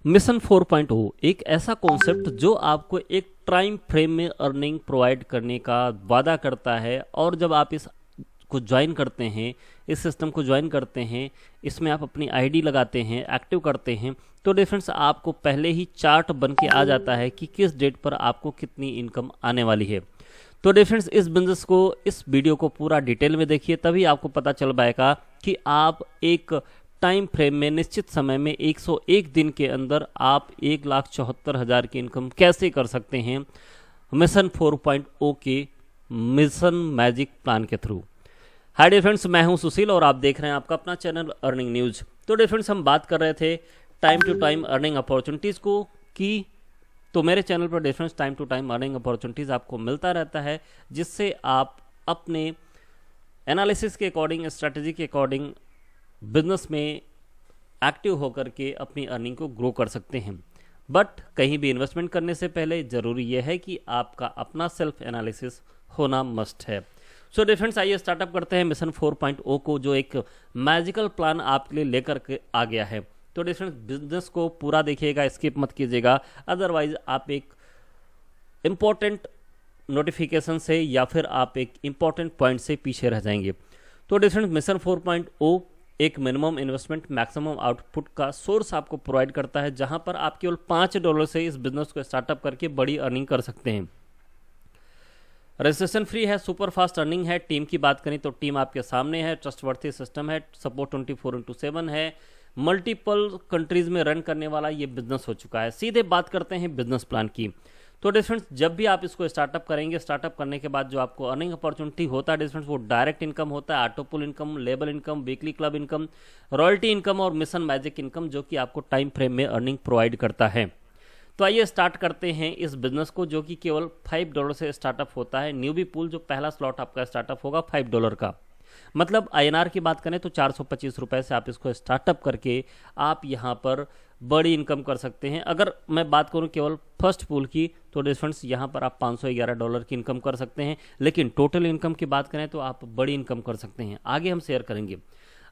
Mission 4.0 एक ऐसा concept जो आपको एक टाइम फ्रेम में अर्निंग प्रोवाइड करने का वादा करता है। और जब आप इस को ज्वाइन करते हैं, इस सिस्टम को ज्वाइन करते हैं, इसमें आप अपनी आईडी लगाते हैं, एक्टिव करते हैं, तो डिफरेंस आपको पहले ही चार्ट बन के आ जाता है कि किस डेट पर आपको कितनी इनकम आने वाली है। तो डिफरेंस इस बिजनेस को, इस वीडियो को पूरा डिटेल में देखिए, तभी आपको पता चल पाएगा कि आप एक टाइम फ्रेम में निश्चित समय में 101 दिन के अंदर आप 1,74,000 की इनकम कैसे कर सकते हैं मिशन 4.0 के मिशन मैजिक प्लान के थ्रू। हाय डियर फ्रेंड्स, मैं हूं सुशील और आप देख रहे हैं आपका अपना चैनल अर्निंग न्यूज। तो डियर फ्रेंड्स, हम बात कर रहे थे time to time earning opportunities को की। तो मेरे चैनल पर dear friends time to time earning opportunities आपको मिलता रहता है, जिससे आप अपने एनालिसिस के अकॉर्डिंग, स्ट्रैटेजी के अकॉर्डिंग बिजनेस में एक्टिव होकर के अपनी अर्निंग को ग्रो कर सकते हैं। बट कहीं भी इन्वेस्टमेंट करने से पहले ज़रूरी यह है कि आपका अपना सेल्फ एनालिसिस होना मस्ट है। सो डिफरेंस, आइए स्टार्टअप करते हैं मिशन 4.0 को, जो एक मैजिकल प्लान आपके लिए लेकर के आ गया है। तो डिफरेंस, बिजनेस को पूरा देखिएगा, स्किप मत कीजिएगा, अदरवाइज आप एक इम्पॉर्टेंट नोटिफिकेशन से या फिर आप एक इम्पॉर्टेंट पॉइंट से पीछे रह जाएंगे। तो डिफरेंस, मिशन 4.0 एक मिनिमम इन्वेस्टमेंट मैक्सिमम आउटपुट का सोर्स आपको प्रोवाइड करता है, जहां पर आप केवल $5 से इस बिजनेस को स्टार्टअप करके बड़ी अर्निंग कर सकते हैं। रजिस्ट्रेशन फ्री है, सुपर फास्ट अर्निंग है। टीम की बात करें तो टीम आपके सामने है, ट्रस्टवर्थी सिस्टम है, सपोर्ट 24/7 है, मल्टीपल कंट्रीज में रन करने वाला ये बिजनेस हो चुका है। सीधे बात करते हैं बिजनेस प्लान की। तो डिफरेंस, जब भी आप इसको स्टार्टअप करेंगे, स्टार्टअप करने के बाद जो आपको अर्निंग अपॉर्चुनिटी होता है डिफरेंस, वो डायरेक्ट इनकम होता है, ऑटोपुल income, label income, weekly club income, royalty income और मिशन मैजिक इनकम, जो कि आपको टाइम फ्रेम में अर्निंग प्रोवाइड करता है। तो आइए स्टार्ट करते हैं इस बिजनेस को, जो कि केवल $5 से स्टार्टअप होता है। न्यूबी पूल, जो पहला स्लॉट आपका स्टार्टअप होगा $5 का, मतलब INR की बात करें तो 425 रुपए से आप इसको स्टार्टअप करके आप यहाँ पर बड़ी इनकम कर सकते हैं। अगर मैं बात करूँ केवल फर्स्ट पूल की, तो डिफरेंस यहाँ पर आप $511 की इनकम कर सकते हैं, लेकिन टोटल इनकम की बात करें तो आप बड़ी इनकम कर सकते हैं। आगे हम शेयर करेंगे।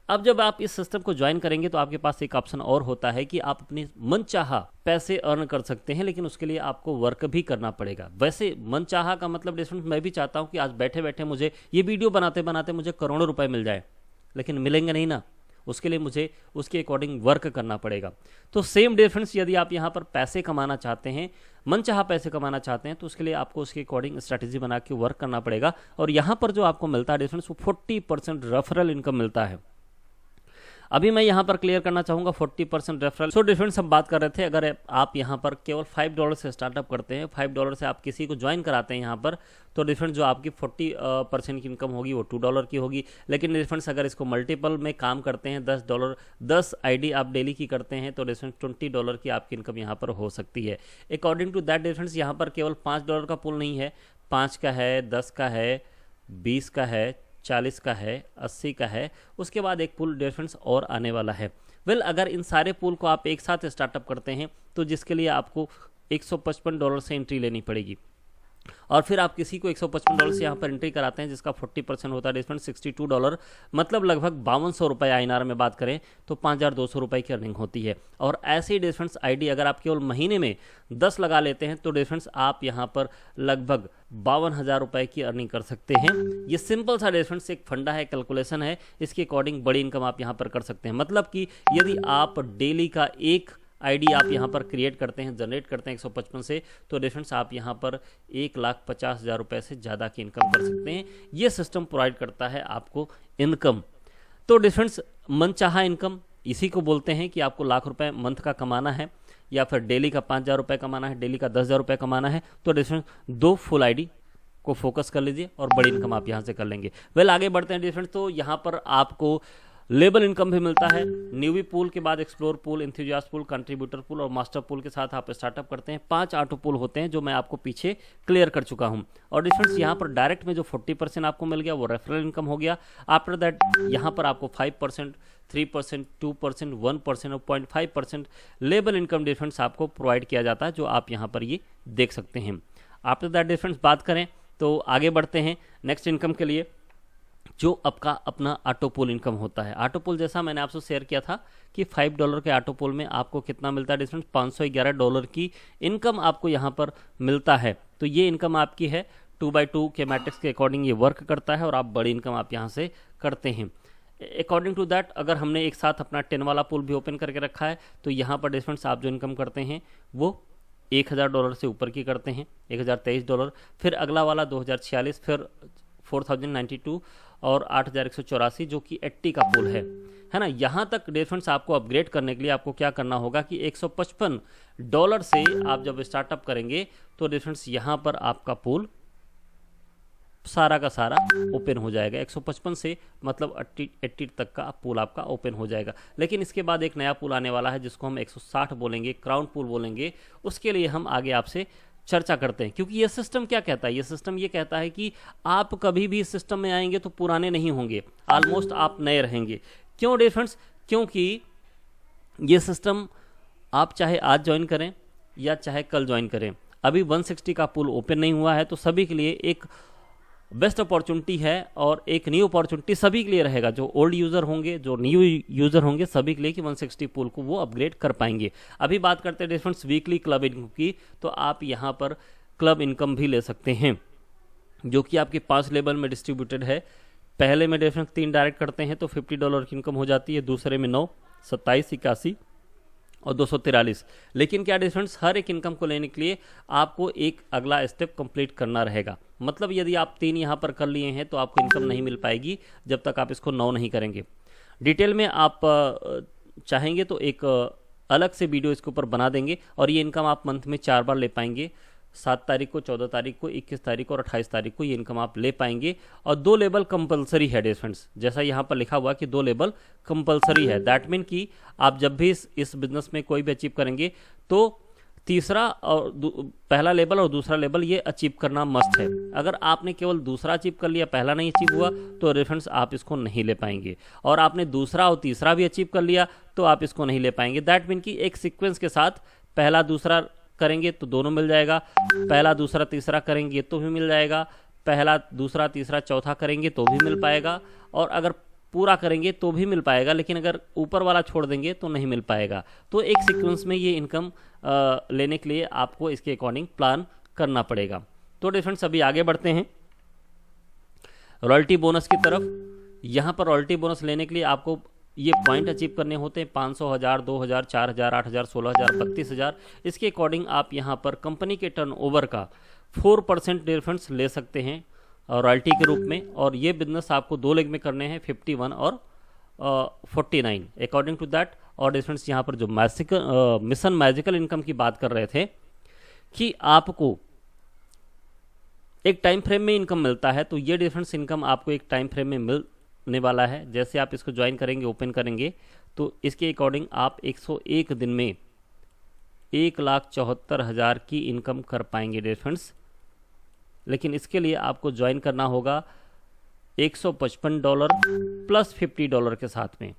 अब जब आप इस सिस्टम को ज्वाइन करेंगे तो आपके पास एक ऑप्शन और होता है कि आप अपने मनचाहा पैसे अर्न कर सकते हैं, लेकिन उसके लिए आपको वर्क भी करना पड़ेगा। वैसे मनचाहा का मतलब डिफरेंस, मैं भी चाहता हूं कि आज बैठे बैठे मुझे ये वीडियो बनाते बनाते मुझे करोड़ों रुपए मिल जाए, लेकिन मिलेंगे नहीं ना, उसके लिए मुझे उसके अकॉर्डिंग वर्क करना पड़ेगा। तो सेम डिफरेंस, यदि आप यहाँ पर पैसे कमाना चाहते हैं, मनचाहा पैसे कमाना चाहते हैं, तो उसके लिए आपको उसके अकॉर्डिंग स्ट्रैटेजी बना के वर्क करना पड़ेगा। और यहाँ पर जो आपको मिलता है डिफरेंस, वो 40% रेफरल इनकम मिलता है। अभी मैं यहाँ पर क्लियर करना चाहूँगा 40% रेफरल। सो डिफरेंस हम बात कर रहे थे, अगर आप यहाँ पर केवल $5 से स्टार्टअप करते हैं, $5 से आप किसी को ज्वाइन कराते हैं यहाँ पर, तो डिफरेंस जो आपकी 40% की इनकम होगी वो $2 की होगी। लेकिन डिफरेंस अगर इसको मल्टीपल में काम करते हैं, $10 आईडी आप डेली की करते हैं, तो डिफरेंस $20 की आपकी इनकम यहाँ पर हो सकती है। अकॉर्डिंग टू दैट डिफरेंस, यहाँ पर केवल $5 का पुल नहीं है, 5 का है, 10 का है, 20 का है, 40 का है, 80 का है, उसके बाद एक पुल डिफरेंस और आने वाला है। अगर इन सारे पुल को आप एक साथ स्टार्टअप करते हैं, तो जिसके लिए आपको $155 से एंट्री लेनी पड़ेगी, और फिर आप किसी को $155 से यहाँ पर एंट्री कराते हैं, जिसका 40% होता है डिफरेंस $62, मतलब लगभग ₹5200 INR में बात करें तो ₹5200 की अर्निंग होती है। और ऐसे ही डिफरेंस आईडी अगर आप केवल महीने में 10 लगा लेते हैं, तो डिफरेंस आप यहाँ पर लगभग ₹52,000 की अर्निंग कर सकते हैं। ये सिंपल सा डिफरेंस एक फंडा है, कैलकुलेशन है, इसके अकॉर्डिंग बड़ी इनकम आप यहाँ पर कर सकते हैं। मतलब कि यदि आप डेली का एक आईडी आप यहाँ पर क्रिएट करते हैं, जनरेट करते हैं 155 से, तो डिफरेंस आप यहाँ पर 1,50,000 से ज़्यादा की इनकम कर सकते हैं। ये सिस्टम प्रोवाइड करता है आपको इनकम। तो डिफरेंस मनचाहा इनकम इसी को बोलते हैं कि आपको ₹1,00,000 मंथ का कमाना है, या फिर डेली का ₹5,000 कमाना है, डेली का ₹10,000 कमाना है, तो डिफरेंस 2 फुल आईडी को फोकस कर लीजिए और बड़ी इनकम आप यहाँ से कर लेंगे। आगे बढ़ते हैं डिफरेंस। तो यहाँ पर आपको लेबल इनकम भी मिलता है। न्यूबी पूल के बाद explore pool, enthusiast pool, contributor pool और मास्टर पूल के साथ आप स्टार्टअप करते हैं। 5 ऑटो पूल होते हैं, जो मैं आपको पीछे क्लियर कर चुका हूं। और डिफरेंस यहाँ पर डायरेक्ट में जो 40% आपको मिल गया वो रेफरल इनकम हो गया। आफ्टर दैट यहाँ पर आपको 5%, 3%, 2%, 1% और 0.5% लेबल इनकम डिफरेंस आपको प्रोवाइड किया जाता है, जो आप यहाँ पर ये देख सकते हैं। आफ्टर दैट डिफरेंस बात करें तो आगे बढ़ते हैं नेक्स्ट इनकम के लिए। जो आपका अपना ऑटो पूल इनकम होता है। ऑटो पूल जैसा मैंने आपसे शेयर किया था कि $5 के ऑटो पूल में आपको कितना मिलता है डिफरेंस, $511 की इनकम आपको यहाँ पर मिलता है। तो ये इनकम आपकी है 2x2 के मैट्रिक्स के अकॉर्डिंग ये वर्क करता है और आप बड़ी इनकम आप यहाँ से करते हैं। अकॉर्डिंग टू दैट अगर हमने एक साथ अपना 10 वाला पूल भी ओपन करके रखा है तो यहाँ पर डिफरेंस आप जो इनकम करते हैं वो $1000 से ऊपर की करते हैं, $1023। फिर अगला वाला 2046, फिर 4092 और 8184 जो कि 80 का पूल है ना। यहाँ तक डिफरेंस आपको अपग्रेड करने के लिए आपको क्या करना होगा कि $155 से आप जब स्टार्टअप करेंगे तो डिफरेंस यहाँ पर आपका पूल सारा का सारा ओपन हो जाएगा। 155 से मतलब 80 तक का पूल आपका ओपन हो जाएगा। लेकिन इसके बाद एक नया पूल आने वाला है जिसको हम 160 बोलेंगे, क्राउन पूल बोलेंगे। उसके लिए हम आगे आपसे चर्चा करते हैं, क्योंकि ये सिस्टम क्या कहता है, ये सिस्टम ये कहता है कि आप कभी भी इस सिस्टम में आएंगे तो पुराने नहीं होंगे, ऑलमोस्ट आप नए रहेंगे। क्यों डिफरेंस, क्योंकि ये सिस्टम आप चाहे आज ज्वाइन करें या चाहे कल ज्वाइन करें, अभी 160 का पूल ओपन नहीं हुआ है, तो सभी के लिए एक बेस्ट अपॉर्चुनिटी है और एक न्यू अपॉर्चुनिटी सभी के लिए रहेगा। जो ओल्ड यूज़र होंगे, जो न्यू यूज़र होंगे, सभी के लिए कि 160 पूल को वो अपग्रेड कर पाएंगे। अभी बात करते हैं डिफरेंस वीकली क्लब इनकम की, तो आप यहाँ पर क्लब इनकम भी ले सकते हैं जो कि आपके 5 लेवल में डिस्ट्रीब्यूटेड है। पहले में डिफरेंस 3 डायरेक्ट करते हैं तो $50 की इनकम हो जाती है, दूसरे में 9, 27, 81 और 243। लेकिन क्या डिफरेंस, हर एक इनकम को लेने के लिए आपको एक अगला स्टेप कंप्लीट करना रहेगा। मतलब यदि आप 3 यहाँ पर कर लिए हैं तो आपको इनकम नहीं मिल पाएगी जब तक आप इसको 9 नहीं करेंगे। डिटेल में आप चाहेंगे तो एक अलग से वीडियो इसके ऊपर बना देंगे और ये इनकम आप मंथ में 4 बार ले पाएंगे, 7 तारीख को, 14 तारीख को, 21 तारीख को और 28 तारीख को ये इनकम आप ले पाएंगे। और 2 लेवल कंपलसरी है फ्रेंड्स, जैसा यहाँ पर लिखा हुआ कि 2 लेवल कंपलसरी है। दैट मीन कि आप जब भी इस बिजनेस में कोई भी अचीव करेंगे तो तीसरा और पहला लेवल और दूसरा लेवल ये अचीव करना मस्ट है। अगर आपने केवल दूसरा अचीव कर लिया, पहला नहीं अचीव हुआ, तो रेफरेंस आप इसको नहीं ले पाएंगे। और आपने दूसरा और तीसरा भी अचीव कर लिया तो आप इसको नहीं ले पाएंगे। दैट मीन कि एक सीक्वेंस के साथ पहला दूसरा करेंगे तो दोनों मिल जाएगा, पहला दूसरा तीसरा करेंगे तो भी मिल जाएगा, पहला दूसरा तीसरा चौथा करेंगे तो भी मिल पाएगा, और अगर पूरा करेंगे तो भी मिल पाएगा, लेकिन अगर ऊपर वाला छोड़ देंगे तो नहीं मिल पाएगा। तो एक सीक्वेंस में ये इनकम लेने के लिए आपको इसके अकॉर्डिंग प्लान करना पड़ेगा। तो डिफरेंस अभी आगे बढ़ते हैं रॉयल्टी बोनस की तरफ। यहाँ पर रॉयल्टी बोनस लेने के लिए आपको ये पॉइंट अचीव करने होते हैं 500, 1000, 2000, 4000, 8000, 16000, 32000। इसके अकॉर्डिंग आप यहाँ पर कंपनी के टर्नओवर का 4% डिफरेंस ले सकते हैं रॉयल्टी के रूप में। और ये बिजनेस आपको 2 लेग में करने हैं, 51 और 49 अकॉर्डिंग टू दैट। और डिफरेंस यहाँ पर जो मिशन मैजिकल इनकम की बात कर रहे थे कि आपको एक टाइम फ्रेम में इनकम मिलता है, तो ये डिफरेंस इनकम आपको एक टाइम फ्रेम में मिलने वाला है। जैसे आप इसको ज्वाइन करेंगे, ओपन करेंगे, तो इसके अकॉर्डिंग आप 101 दिन में 1,74,000 की इनकम कर पाएंगे डिफरेंस। लेकिन इसके लिए आपको ज्वाइन करना होगा $155 प्लस $50 के साथ में।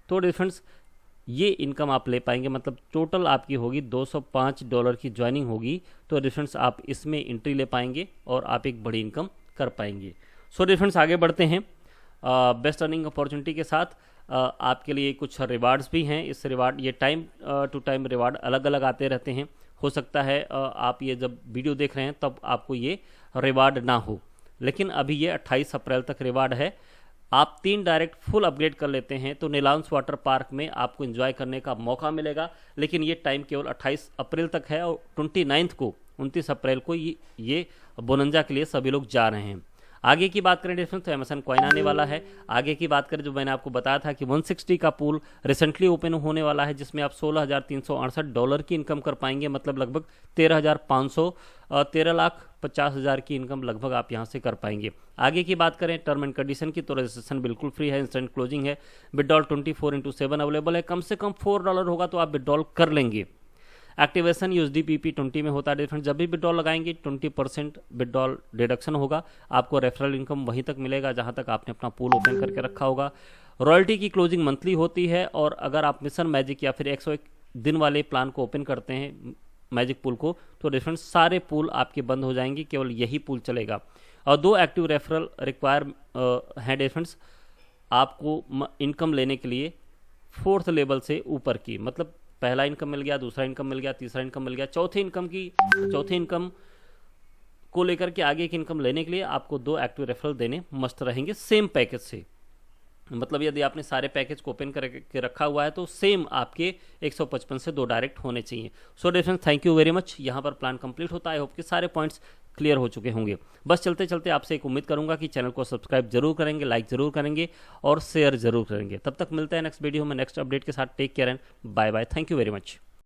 तो डिफरेंस ये इनकम आप ले पाएंगे, मतलब टोटल आपकी होगी $205 की ज्वाइनिंग होगी। तो डिफरेंस आप इसमें एंट्री ले पाएंगे और आप एक बड़ी इनकम कर पाएंगे। सो डिफरेंस आगे बढ़ते हैं बेस्ट अर्निंग अपॉर्चुनिटी के साथ। आपके लिए कुछ रिवार्ड्स भी हैं। इस रिवार्ड ये टाइम टू टाइम रिवार्ड अलग अलग आते रहते हैं। हो सकता है आप ये जब वीडियो देख रहे हैं तब आपको ये रिवार्ड ना हो, लेकिन अभी ये 28 अप्रैल तक रिवार्ड है। आप 3 डायरेक्ट फुल अपग्रेड कर लेते हैं तो नीलांस वाटर पार्क में आपको एंजॉय करने का मौका मिलेगा। लेकिन ये टाइम केवल 28 अप्रैल तक है और 29 अप्रैल को ये बोनंजा के लिए सभी लोग जा रहे हैं। आगे की बात करें डिफरेंस, तो अमेज़न कॉइन आने वाला है। आगे की बात करें, जो मैंने आपको बताया था कि 160 का पूल रिसेंटली ओपन होने वाला है, जिसमें आप $16,368 की इनकम कर पाएंगे, मतलब लगभग 13,500 13,50,000 की इनकम लगभग आप यहां से कर पाएंगे। आगे की बात करें टर्म एंड कंडीशन की, तो रजिस्ट्रेशन बिल्कुल फ्री है, इंस्टेंट क्लोजिंग है, विड्रॉल 24/7 अवेलेबल है। कम से कम $4 होगा तो आप विड्रॉल कर लेंगे। एक्टिवेशन USDPP20 में होता है डिफरेंट। जब भी विड्रॉल लगाएंगे 20% विड्रॉल डिडक्शन होगा। आपको रेफरल इनकम वहीं तक मिलेगा जहां तक आपने अपना पूल ओपन करके रखा होगा। रॉयल्टी की क्लोजिंग मंथली होती है, और अगर आप मिशन मैजिक या फिर 101 दिन वाले प्लान को ओपन करते हैं मैजिक पूल को, तो डिफरेंट सारे पूल आपके बंद हो जाएंगे, केवल यही पूल चलेगा। और 2 एक्टिव रेफरल रिक्वायर हैं डिफरेंस आपको इनकम लेने के लिए 4th लेवल से ऊपर की, मतलब पहला इनकम मिल गया, दूसरा इनकम मिल गया, तीसरा इनकम मिल गया, चौथे इनकम को लेकर के आगे की इनकम लेने के लिए आपको 2 एक्टिव रेफरल देने मस्ट रहेंगे सेम पैकेज से। मतलब यदि आपने सारे पैकेज को ओपन करके रखा हुआ है तो सेम आपके 155 से 2 डायरेक्ट होने चाहिए। So difference, thank you very much. यहाँ पर प्लान कंप्लीट होता है। आई होप कि सारे पॉइंट्स क्लियर हो चुके होंगे। बस चलते चलते आपसे एक उम्मीद करूंगा कि चैनल को सब्सक्राइब जरूर करेंगे, लाइक जरूर करेंगे और शेयर जरूर करेंगे। तब तक मिलते हैं नेक्स्ट वीडियो में नेक्स्ट अपडेट के साथ। Take care and bye bye. Thank you very much.